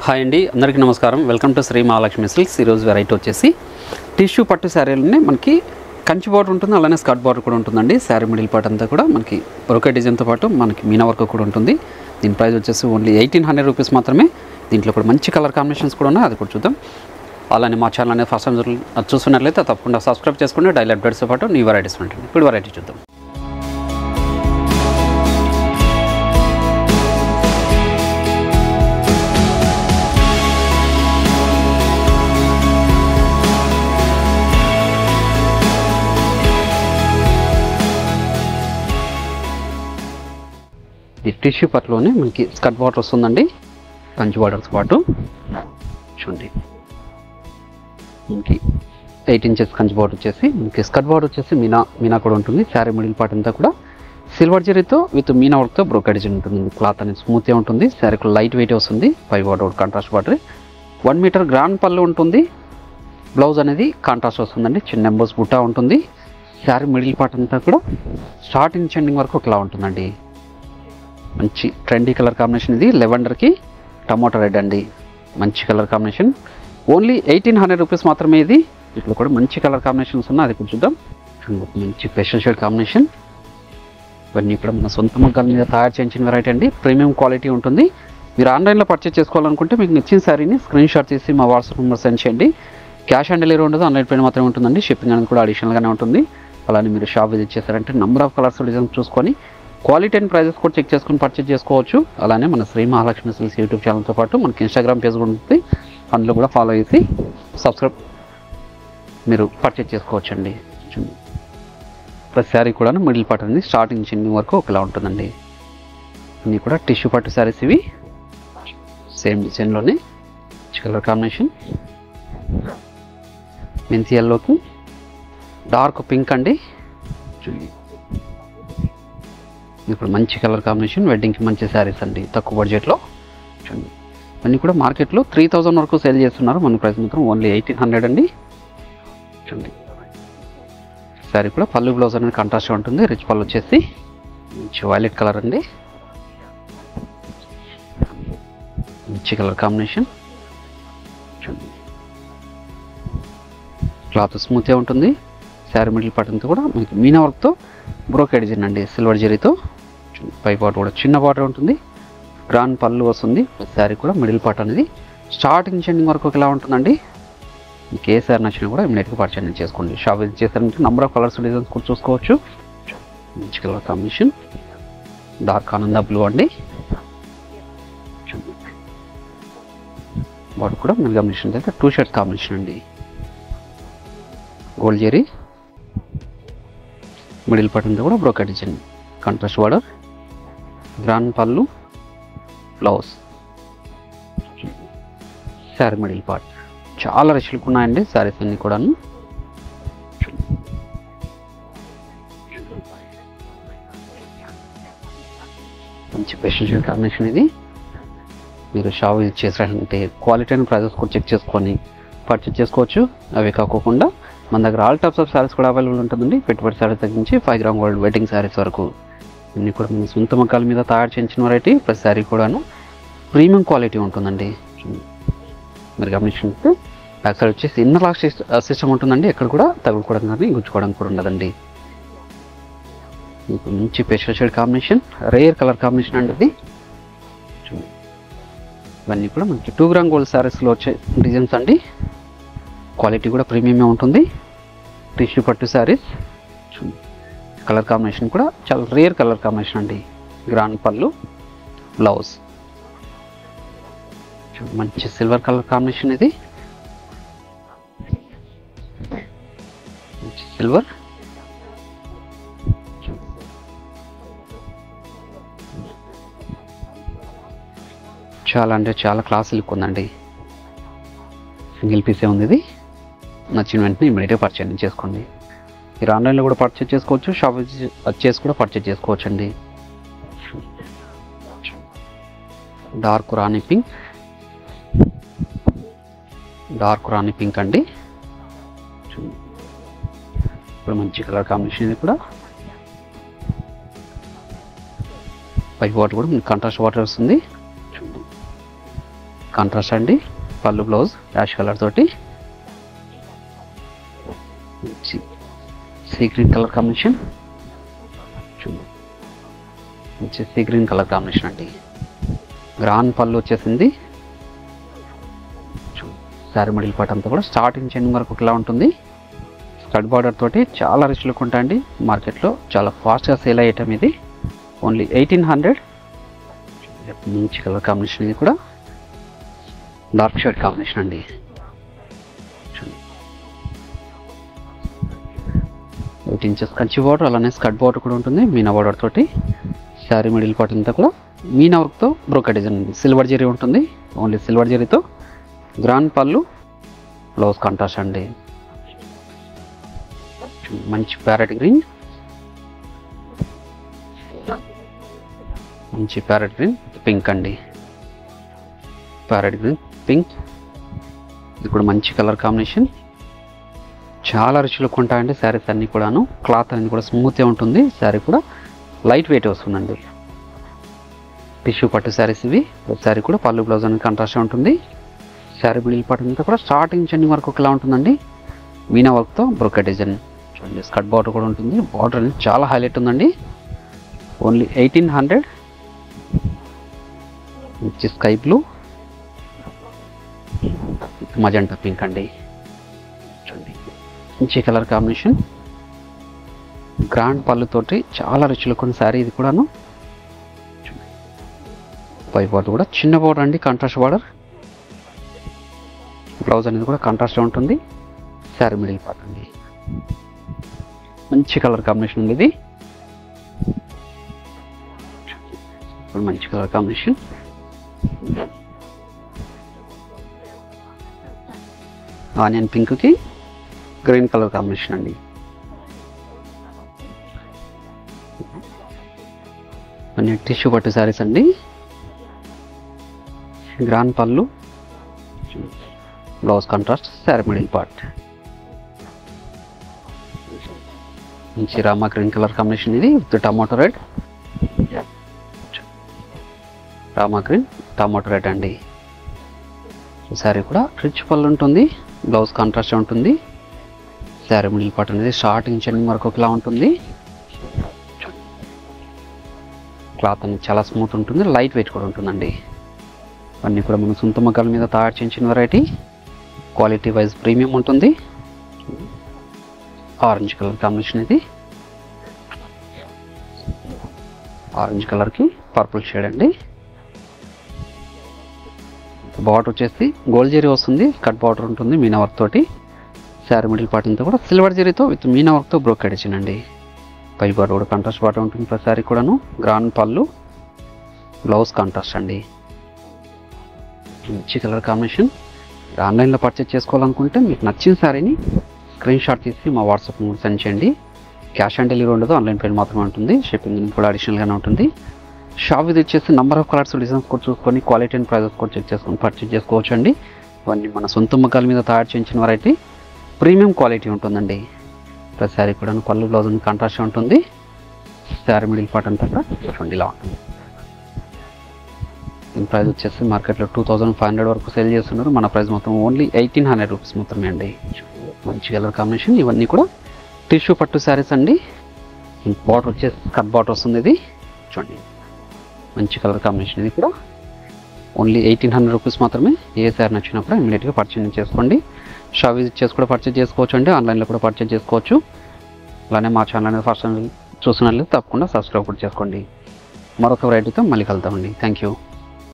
Hi అండి, అందరికీ నమస్కారం. Welcome to Shri Mahalakshmi silks. ఈరోజు వెరైటీ వచ్చేసి టిష్యూ పట్టు శారీలోనే మనకి కంచి బార్డర్ ఉంటుంది, అలానే స్కర్ట్ బార్డర్ కూడా ఉంటుందండి. శారీ మిడిల్ పార్ట్ అంతా కూడా మనకి బ్రోకెట్ డిజైన్తో పాటు మనకి మీనా వర్క్ కూడా ఉంటుంది. దీని ప్రైస్ వచ్చేసి ఓన్లీ 1800 రూపీస్ మాత్రమే. దీంట్లో కూడా మంచి కలర్ కాంబినేషన్స్ కూడా ఉన్నాయి, అది కూడా చూద్దాం. అలానే మా ఛానల్ అనేది ఫస్ట్ టైం చూస్తున్నట్లయితే తప్పకుండా సబ్స్క్రైబ్ చేసుకుని డైలీ అప్డేట్స్తో పాటు న్యూ వెరైటీస్ ఉంటుంది. ఇప్పుడు వెరైటీ చూద్దాం. ఈ టిష్యూ పట్టులోనే మనకి స్కర్ట్ బార్డర్ వస్తుందండి, కంచి బార్డర్తో పాటు. చూడండి, మనకి 8 ఇంచెస్ కంచి బార్డర్ వచ్చేసి మనకి స్కర్ట్ బార్డర్ వచ్చేసి మీనా కూడా ఉంటుంది. శారీ మిడిల్ పార్ట్ అంతా కూడా సిల్వర్ జరీతో విత్ మీనా వర్క్తో బ్రోకెట్ డిజైన్ ఉంటుంది. క్లాత్ అనేది స్మూత్గా ఉంటుంది. శారీకి లైట్ వెయిట్ వస్తుంది. పై border contrast border, 1 meter grand పళ్ళు ఉంటుంది. బ్లౌజ్ అనేది కాంట్రాస్ట్ వస్తుందండి. చిన్న ఎంబోస్ బుట్టా ఉంటుంది. శారీ మిడిల్ పార్ట్ అంతా కూడా స్టార్టింగ్ ఎండింగ్ వరకు ఒకలా ఉంటుందండి. మంచి ట్రెండీ కలర్ కాంబినేషన్ ఇది. లెవెండర్కి టమోటా రెడ్ అండి, మంచి కలర్ కాంబినేషన్. ఓన్లీ 1800 రూపీస్ మాత్రమే ఇది. ఇట్లా కూడా మంచి కలర్ కాంబినేషన్స్ ఉన్నాయి, అది కూడా చూద్దాం. మంచి స్పెషల్ షేడ్ కాంబినేషన్. ఇవన్నీ ఇక్కడ మన సొంత మగ్గాల మీద తయారు చేయించిన వెరైటీ అండి. ప్రీమియం క్వాలిటీ ఉంటుంది. మీరు ఆన్లైన్లో పర్చేస్ చేసుకోవాలనుకుంటే మీకు నచ్చిన శారీని స్క్రీన్ షాట్ చేసి మా వాట్సాప్ నెంబర్ సెండ్ చేయండి. క్యాష్ ఆన్ డెలివరీ ఉండదు, ఆన్లైన్ పేమెంట్ మాత్రమే ఉంటుందండి. షిప్పింగ్ అనేది కూడా అడిషనల్గానే ఉంటుంది. అలానే మీరు షాప్ విజిట్ చేశారంటే నెంబర్ ఆఫ్ కలర్స్ డిజైన్స్ చూసుకొని క్వాలిటీ అండ్ ప్రైజెస్ కూడా చెక్ చేసుకుని పర్చేజ్ చేసుకోవచ్చు. అలానే మన శ్రీ మహాలక్ష్మి సిల్క్స్ యూట్యూబ్ ఛానల్తో పాటు మనకి ఇన్స్టాగ్రామ్ పేజ్ కూడా ఉంటుంది. అందులో కూడా ఫాలో చేసి సబ్స్క్రైబ్ మీరు పర్చేజ్ చేసుకోవచ్చు అండి. ప్రతి శారీ కూడా మిడిల్ పార్ట్ అనేది స్టార్టింగ్ చిన్న వరకు ఒకలా ఉంటుందండి. ఇవి కూడా టిష్యూ పట్టు శారీస్, ఇవి సేమ్ డిజైన్లోనే కలర్ కాంబినేషన్. మెంతి ఎల్లోకి డార్క్ పింక్ అండి. ఇప్పుడు మంచి కలర్ కాంబినేషన్, వెడ్డింగ్కి మంచి శారీస్ అండి, తక్కువ బడ్జెట్లో. చూడండి, అన్నీ కూడా మార్కెట్లో 3000 వరకు సేల్ చేస్తున్నారు. మన ప్రైస్ మాత్రం ఓన్లీ 1800 అండి. చూడండి, శారీ కూడా పళ్ళు బ్లౌజ్ అనేది కాంట్రాస్ట్ ఉంటుంది. రిచ్ పళ్ళు వచ్చేసి మంచి వైలెట్ కలర్ అండి, మంచి కలర్ కాంబినేషన్. చూడండి, క్లాత్ స్మూత్గా ఉంటుంది. శారీ మిడిల్ పార్ట్ అంతా కూడా మనకి మీనా వర్క్తో బ్రోకెట్ డిజైన్ అండి, సిల్వర్ జరీతో. పై పార్ట్ కూడా చిన్న బార్డర్ ఉంటుంది, గ్రాండ్ పళ్ళు వస్తుంది. శారీ కూడా మిడిల్ పార్ట్ అనేది స్టార్టింగ్ ఎండింగ్ వరకు ఇలా ఉంటుందండి. మీకు ఏ శారీ నచ్చినా కూడా ఇమీడియట్గా పర్చేజ్ చేసుకోండి. షాప్ విజిట్ చేశారంటే నెంబర్ ఆఫ్ కలర్స్ డిజైన్స్ కూడా చూసుకోవచ్చు. మంచి కలర్ కాంబినేషన్, డార్క్ ఆనంద బ్లూ అండి. బార్డర్ కూడా మీరు గమనించినట్లయితే 2 షేడ్స్ కాంబినేషన్ అండి. గోల్డ్ జరీ, మిడిల్ పార్ట్ అంతా కూడా brocade design, contrast border, grand పళ్ళు, బ్లౌజ్. శారీ మిడిల్ పార్ట్ చాలా రిచ్ లుక్ ఉన్నాయండి శారీస్ అన్నీ కూడా. మంచి స్పెషల్ షేడ్ కాంబినేషన్ ఇది. మీరు షాప్ విజిట్ చేసారంటే క్వాలిటీ అండ్ ప్రైజెస్ కూడా చెక్ చేసుకొని పర్చేజ్ చేసుకోవచ్చు. అవి కాకుండా మన దగ్గర ఆల్ టైప్స్ ఆఫ్ శారీస్ కూడా అవైలబుల్ ఉంటుందండి. పెట్టుబడి శారీస్ తగ్గించి 5 గ్రామ్ గోల్డ్ వెడ్డింగ్ శారీస్ వరకు ఇవన్నీ కూడా మన సొంత మగ్గాల మీద తయారు చేయించిన వెరైటీ. ప్రతి శారీ కూడాను ప్రీమియం క్వాలిటీ ఉంటుందండి. మీరు గమనించినట్టు బ్యాక్ సైడ్ వచ్చేసి ఇన్నర్ లాక్ సిస్టమ్ ఉంటుందండి. ఎక్కడ కూడా తగులుకోవడం కానీ గుచ్చుకోవడం కూడా ఉండదండి. మీకు మంచి special shade combination, rare colour combination అండి ఇది. ఇవన్నీ కూడా మనకి 2 గ్రామ్ గోల్డ్ శారీస్లో వచ్చే డిజైన్స్ అండి. క్వాలిటీ కూడా ప్రీమియమే ఉంటుంది. టిష్యూ పట్టు శారీస్. కలర్ కాంబినేషన్ కూడా చాలా రేర్ కలర్ కాంబినేషన్ అండి. గ్రాండ్ పళ్ళు, బ్లౌజ్. మంచి సిల్వర్ కలర్ కాంబినేషన్ ఇది. మంచి సిల్వర్, చాలా అంటే చాలా క్లాస్ లుక్ ఉందండి. సింగిల్ పీసే ఉంది ఇది. నచ్చిన వెంటనే ఇమీడియట్గా పర్చేజ్ చేసుకోండి. మీరు ఆన్లైన్లో కూడా పర్చేజ్ చేసుకోవచ్చు, షాప్ వచ్చేసి కూడా పర్చేజ్ చేసుకోవచ్చు అండి. డార్క్ రాణి పింక్, డార్క్ రాణి పింక్ అండి. ఇప్పుడు మంచి కలర్ కాంబినేషన్ ఇది కూడా. పై వాటర్ కూడా కాంట్రాస్ట్ వాటర్ వస్తుంది. కాంట్రాస్ట్ అండి. పళ్ళు బ్లౌజ్ యాష్ కలర్ తోటి sea green colour combination, sea green colour combination అండి. గ్రాండ్ పళ్ళు వచ్చేసింది. శారీ మిడిల్ పార్ట్ అంతా కూడా స్టార్టింగ్ చెండింగ్ వరకు ఇలా ఉంటుంది. స్కర్ట్ బార్డర్ తోటి చాలా రిచ్ లుక్ ఉంటాయండి. మార్కెట్లో చాలా ఫాస్ట్గా సేల్ అయ్యే ఐటమ్ ఇది. ఓన్లీ 1800. మంచి కలర్ కాంబినేషన్, ఇది కూడా డార్క్ షేడ్ కాంబినేషన్ అండి. 8 ఇంచెస్ కంచి బార్డర్, అలానే స్కర్ట్ బార్డర్ కూడా ఉంటుంది మీనా బార్డర్ తోటి. శారీ మిడిల్ పార్ట్ అంతా కూడా మీనా వర్క్తో బ్రోకెట్ డిజైన్ ఉంది. సిల్వర్ జరీ ఉంటుంది, ఓన్లీ సిల్వర్ జరీతో. గ్రాండ్ పళ్ళు, బ్లౌజ్ కాంట్రాస్ట్ అండి. మంచి ప్యారెట్ గ్రీన్, మంచి ప్యారెట్ గ్రీన్ పింక్ అండి. ప్యారెట్ గ్రీన్ పింక్, ఇది కూడా మంచి కలర్ కాంబినేషన్. చాలా రిచ్ లుక్ ఉంటాయండి శారీస్ అన్నీ కూడాను. క్లాత్ అనేది కూడా స్మూత్గా ఉంటుంది. శారీ కూడా లైట్ వెయిట్ వస్తుందండి. టిష్యూ పట్టు శారీస్ ఇవి. శారీ కూడా పళ్ళు బ్లౌజ్ అనేది కాంట్రాస్ట్ ఉంటుంది. శారీ మిడిల్ పార్ట్ అంతా కూడా స్టార్టింగ్ చెండింగ్ వరకు ఒకలా ఉంటుందండి. మీనా వర్క్తో బ్రోకెట్ డిజైన్ చూడండి. స్కర్ట్ బార్డర్ కూడా ఉంటుంది. బార్డర్ అనేది చాలా హైలైట్ ఉందండి. ఓన్లీ 1800. మంచి స్కై బ్లూ, మజంటా పింక్ అండి. చూడండి మంచి కలర్ కాంబినేషన్. గ్రాండ్ పళ్ళుతోటి చాలా రిచ్ లుక్ ఉన్న శారీ ఇది కూడాను. పై బార్డర్ కూడా చిన్న బార్డర్ అండి, కాంట్రాస్ట్ బార్డర్. బ్లౌజ్ అనేది కూడా కాంట్రాస్ట్ ఉంటుంది. శారీ మిడిల్ పార్ట్ అండి. మంచి కలర్ కాంబినేషన్ ఉంది ఇది. మంచి కలర్ కాంబినేషన్. ఆనియన్ పింక్కి గ్రీన్ కలర్ కాంబినేషన్ అండి. అన్ని టిష్యూ పట్టు శారీస్ అండి. గ్రాండ్ పళ్ళు, blouse contrast, sari middle part. మంచి రామా గ్రీన్ కలర్ కాంబినేషన్ ఇది with tomato red. Rama green tomato red అండి. శారీ కూడా రిచ్ పళ్ళు ఉంటుంది. బ్లౌజ్ కాంట్రాస్ట్ ఉంటుంది. శారీ మిడిల్ పార్ట్ అనేది స్టార్టింగ్ చెండింగ్ వరకు ఒకలా ఉంటుంది. క్లాత్ అనేది చాలా స్మూత్ ఉంటుంది. లైట్ వెయిట్ కూడా ఉంటుందండి. అన్నీ కూడా మన సొంత మగ్గాల మీద తయారు చేయించిన వెరైటీ. క్వాలిటీ వైజ్ ప్రీమియం ఉంటుంది. ఆరెంజ్ కలర్ కాంబినేషన్ ఇది. ఆరెంజ్ కలర్కి పర్పుల్ షేడ్ అండి. బార్డర్ వచ్చేసి గోల్డ్ జరీ వస్తుంది. కట్ బార్డర్ ఉంటుంది మీనా వర్క్ తోటి. శారీ మిడిల్ పార్ట్ అంతా కూడా సిల్వర్ జరీతో విత్ మీనా వర్క్తో బ్రోకెట్ ఇచ్చినండి. పై బార్డర్ కూడా కాంట్రాస్ట్ బార్డర్ ఉంటుంది ప్రతి శారీ కూడాను. గ్రాండ్ పళ్ళు, బ్లౌజ్ కాంట్రాస్ట్ అండి. మంచి కలర్ కాంబినేషన్. ఆన్లైన్లో పర్చేజ్ చేసుకోవాలనుకుంటే మీకు నచ్చిన శారీని స్క్రీన్ షాట్ తీసి మా వాట్సాప్ నెంబర్ సెండ్ చేయండి. క్యాష్ ఆన్ డెలివరీ ఉండదు, ఆన్లైన్ పేమెంట్ మాత్రమే ఉంటుంది. షిప్పింగ్ కూడా అడిషనల్గానే ఉంటుంది. షాప్ ఇది వచ్చేసి నెంబర్ ఆఫ్ కలర్స్ డిజైన్స్ కూడా చూసుకొని క్వాలిటీ అండ్ ప్రైజెస్ కూడా చెక్ చేసుకొని పర్చేజ్ చేసుకోవచ్చు అండి. ఇవన్నీ మన సొంత మగ్గాల మీద తయారు చేయించిన వెరైటీ. ప్రీమియం క్వాలిటీ ఉంటుందండి. ప్రతి శారీ కూడా పళ్ళు బ్లౌజ్ కాంట్రాస్ట్ ఉంటుంది. శారీ మిడిల్ పార్ట్ అంతా కూడా చూడండి ఇలా ఉంటుంది. దీని ప్రైస్ వచ్చేసి మార్కెట్లో 2500 వరకు సేల్ చేస్తున్నారు. మన ప్రైస్ మొత్తం ఓన్లీ 1800 రూపీస్ మాత్రమే అండి. మంచి కలర్ కాంబినేషన్. ఇవన్నీ కూడా టిష్యూ పట్టు శారీస్ అండి. బార్డర్ వచ్చేసి కట్ బార్డర్ వస్తుంది. ఇది చూడండి మంచి కలర్ కాంబినేషన్. ఇది కూడా ఓన్లీ 1800 రూపీస్ మాత్రమే. ఏ శారీ నచ్చినప్పుడు ఇమీడియట్గా పర్చేజ్ చేసుకోండి. షాప్ విజిట్ చేసి కూడా పర్చేజ్ చేసుకోవచ్చు అండి. ఆన్లైన్లో కూడా పర్చేజ్ చేసుకోవచ్చు. అలానే మా ఛానల్ అనేది ఫస్ట్ చూసినట్లయితే తప్పకుండా సబ్స్క్రైబ్ కూడా చేసుకోండి. మరొక వెరైటీతో మళ్ళీ కలుద్దామండి. Thank you.